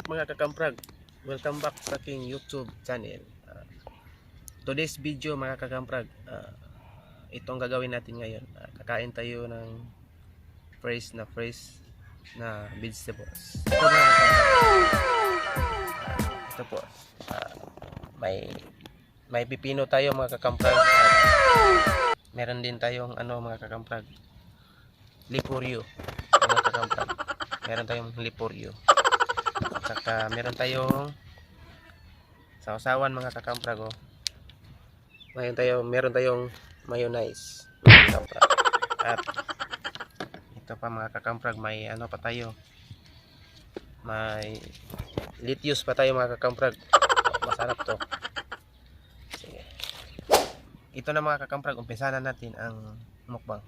up mga kakamprag? Welcome back sa aking YouTube channel. Today's video mga kakamprag, itong gagawin natin ngayon. Kakain tayo ng fresh na vegetables. Ito mga kakamprag. Ito po. May pipino tayo mga kakamprag. Meron din tayong mga kakamprag, lipuryo mga kakamprag. Meron tayong lipuryo. At saka meron tayong sausawan mga kakamprag. Meron tayong mayonnaise mga kakamprag. At ito pa mga kakamprag, may pa tayo, may lettuce pa tayo mga kakamprag. Masarap to. Sige. Ito na mga kakamprag, umpisa na natin ang mukbang.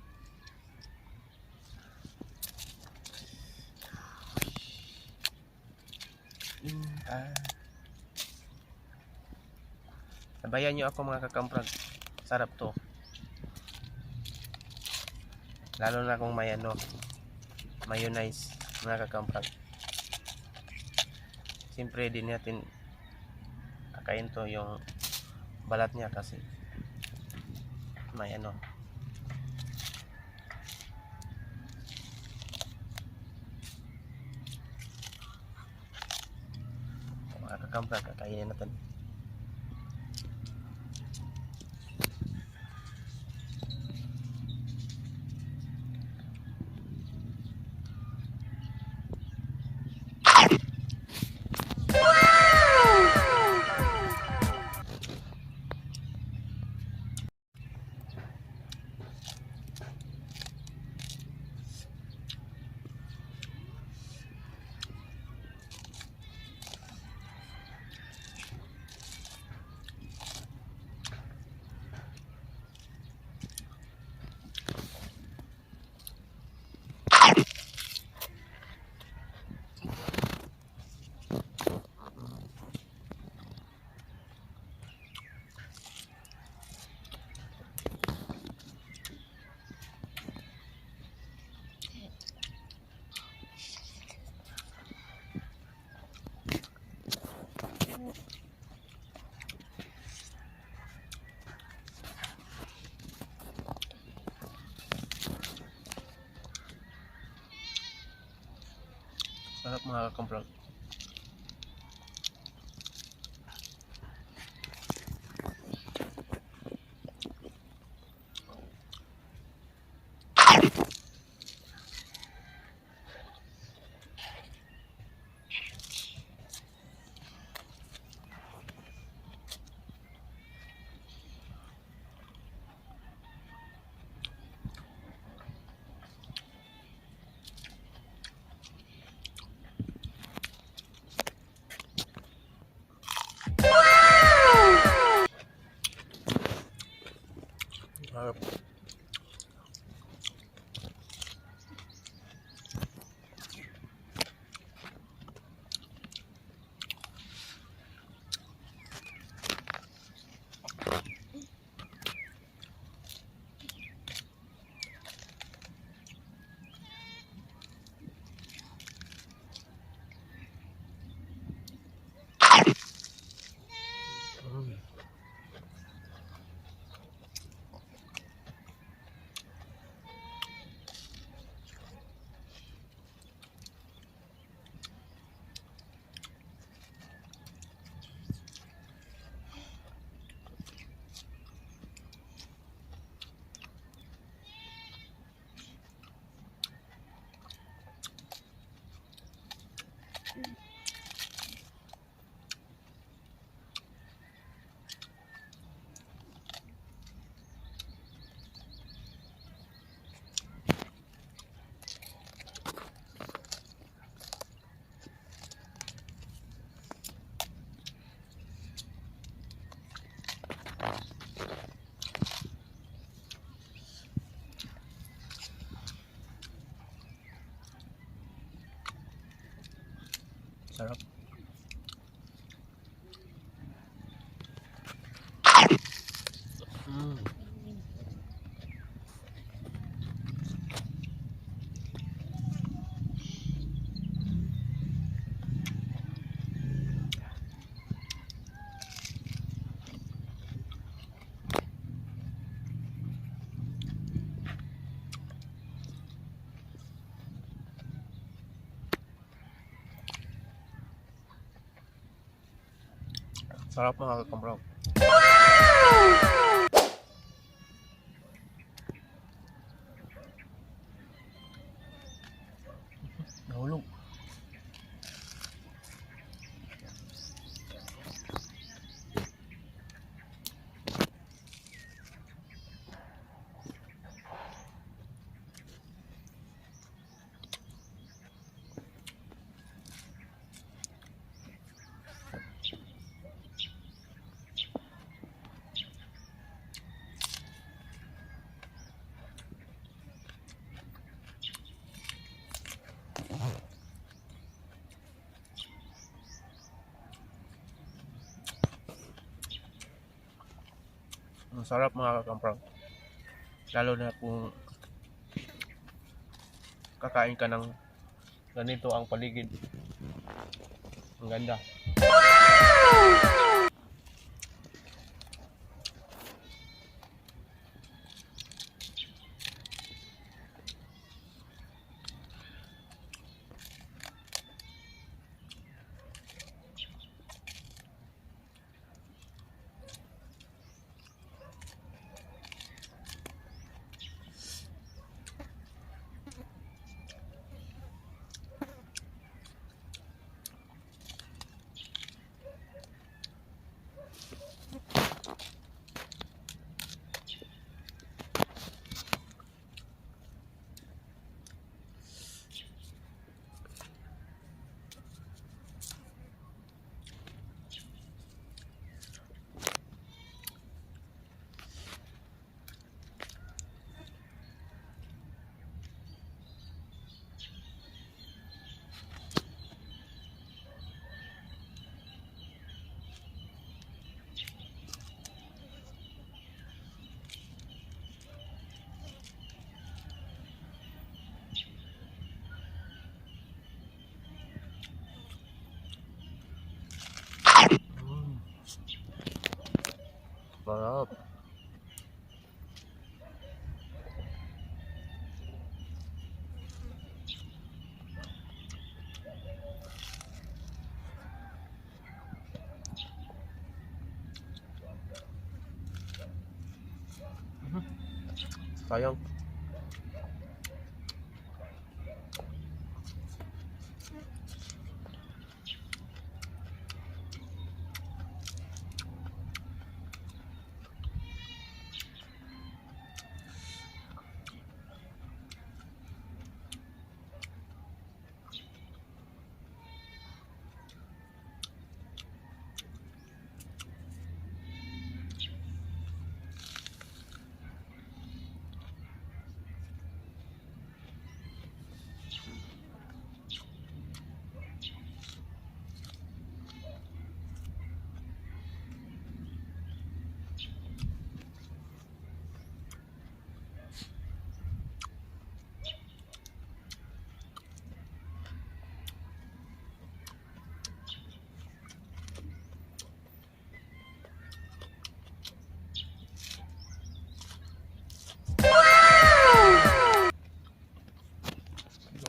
Sabayan nyo ako mga kakamprag, sarap to, lalo na kung may mayonnaise mga kakamprag. Siyempre din natin kakain to yung balat niya kasi may mga kakamprag, kakainin natin. Sarap mga kakamprag. Sarap. Sarap mga kakamprog. Nahulog. Ang sarap mga kakamprog. Lalo na kung kakain ka ng ganito ang paligid. Ang ganda. Sarap. Sayang.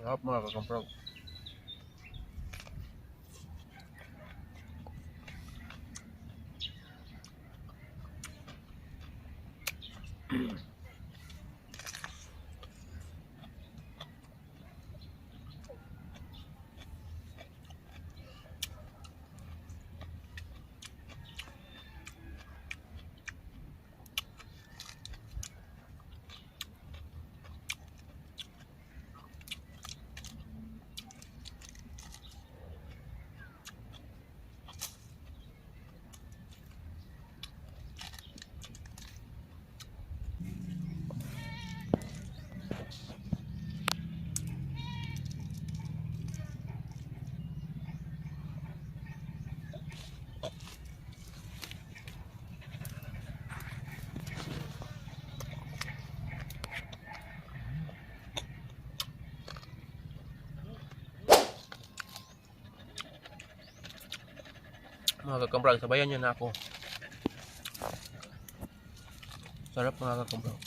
Sarap mga kakamprog. Mga kakamprag, sabayan niyo na ako. Sarap mga kakamprag.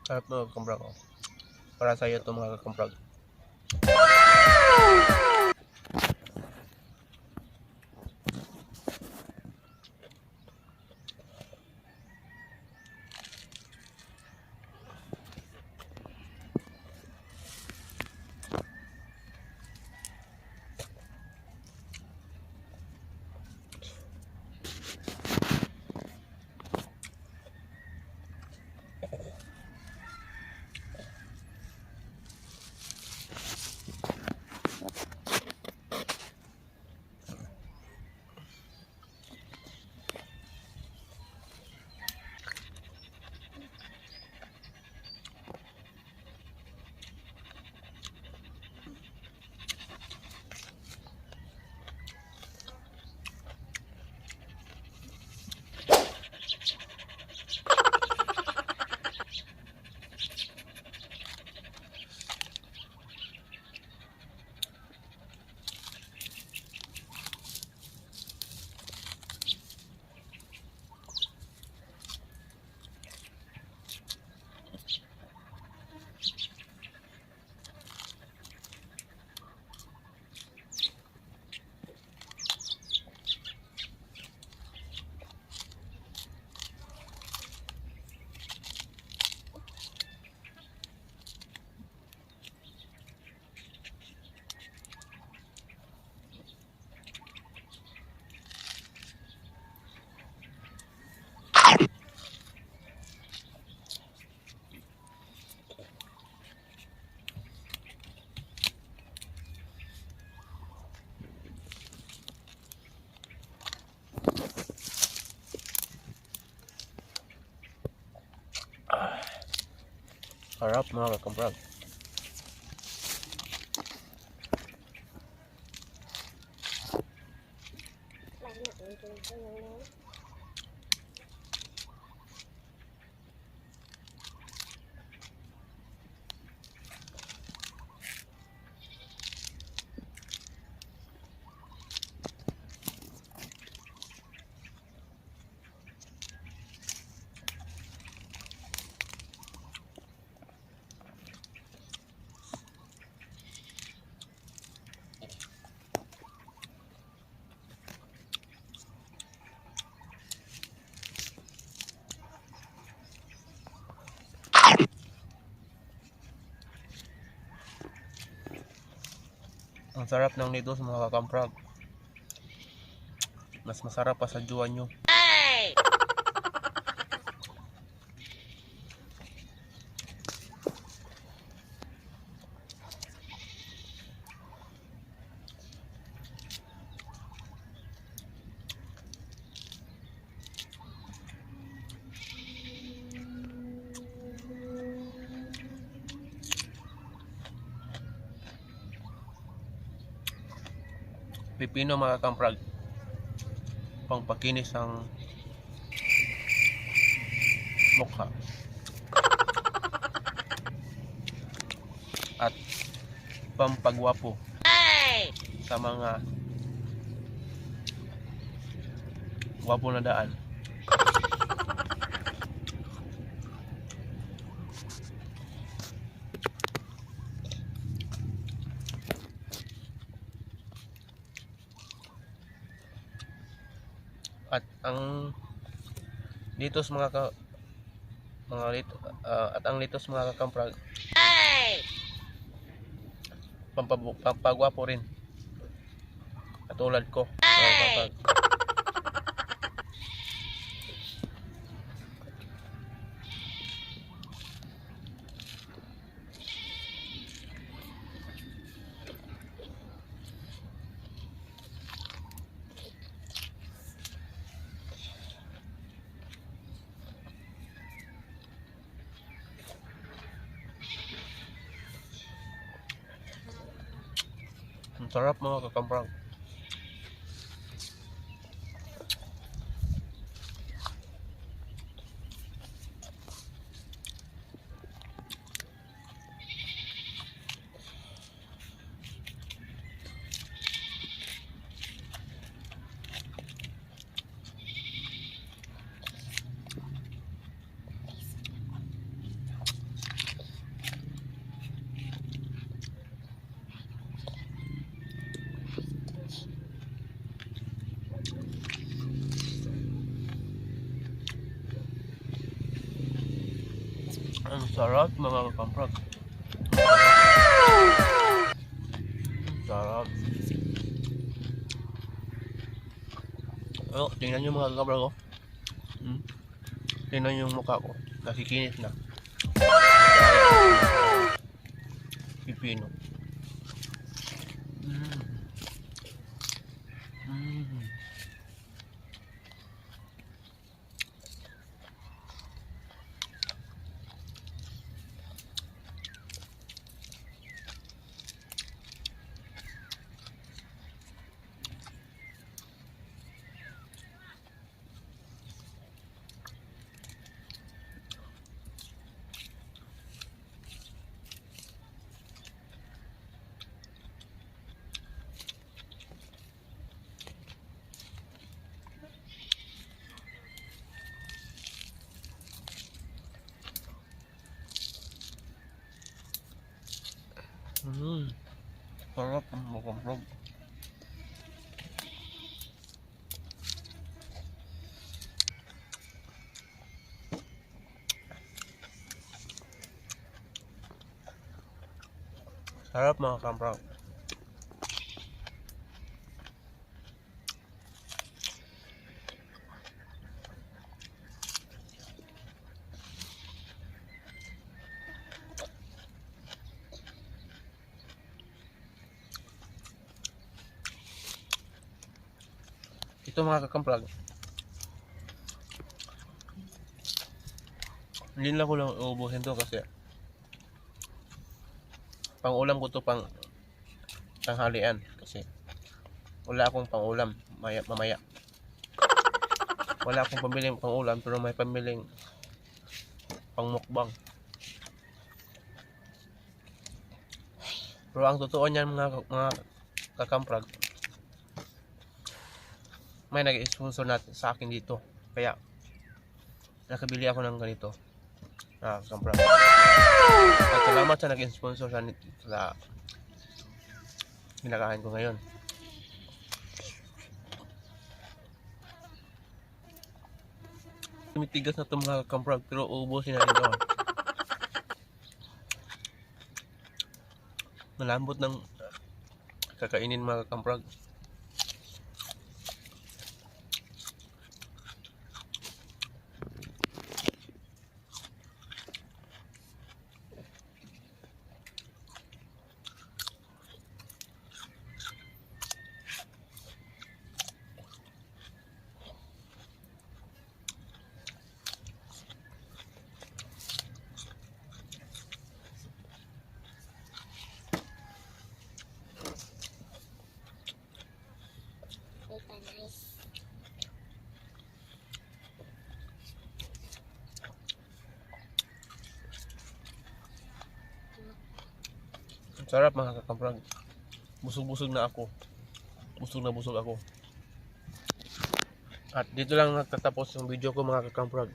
Sarap mga kakamprag. Oh. Para sa iyo ito mga kakamprag. Sarap mga kakamprag. Ang sarap ng nidos mga kakamprag. Mas masarap pa sa juwan nyo. Pipino mga kakamprag. Pangpakinis ang mukha. At pampagwapo sa mga gwapo na daan. At ang litos at ang litos mga kakamprag pampagwapo rin katulad ko mga kakamprag. Ang sarap mga kakamprag. Ang sarap mga kakamprag. Sarap. Oh, tingnan nyo mga kakamprag ko. Tingnan yung mukha ko. Nakikinis na. Pipino. Sarap mga kakamprag. Sarap mga kakamprag. Ito mga kakamprag, hindi lang ko lang uubusin to kasi pang ulam ko to pang tanghalian kasi wala akong pang ulam mamaya. Wala akong pambiling pang ulam pero may pambiling pang mukbang. Pero ang totoo niyan mga kakamprag, may nag-sponsor natin sa akin dito. Kaya nakabili ako ng ganito. Kakamprag. At salamat sa nag-sponsor sa kinakain ko ngayon. Tumitigas na ito mga kakamprag pero uubusin natin ito. Malambot ng kakainin mga kakamprag. Sarap mga kakamprag. Busog-busog na ako. Busog na busog ako. At dito lang nagtatapos yung video ko mga kakamprag.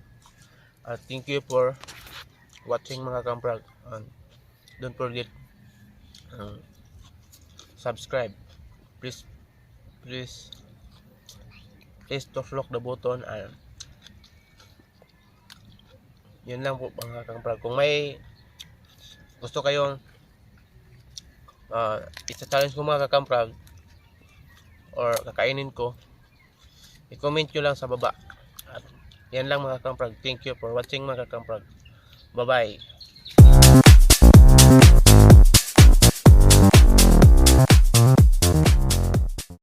At thank you for watching mga kakamprag. And don't forget subscribe. Please to click the button and yun lang po mga kakamprag. Kung may gusto kayong isa-challenge ko mga kakamprag or kakainin ko, i-comment nyo lang sa baba. At yan lang mga kakamprag. Thank you for watching mga kakamprag. Bye bye.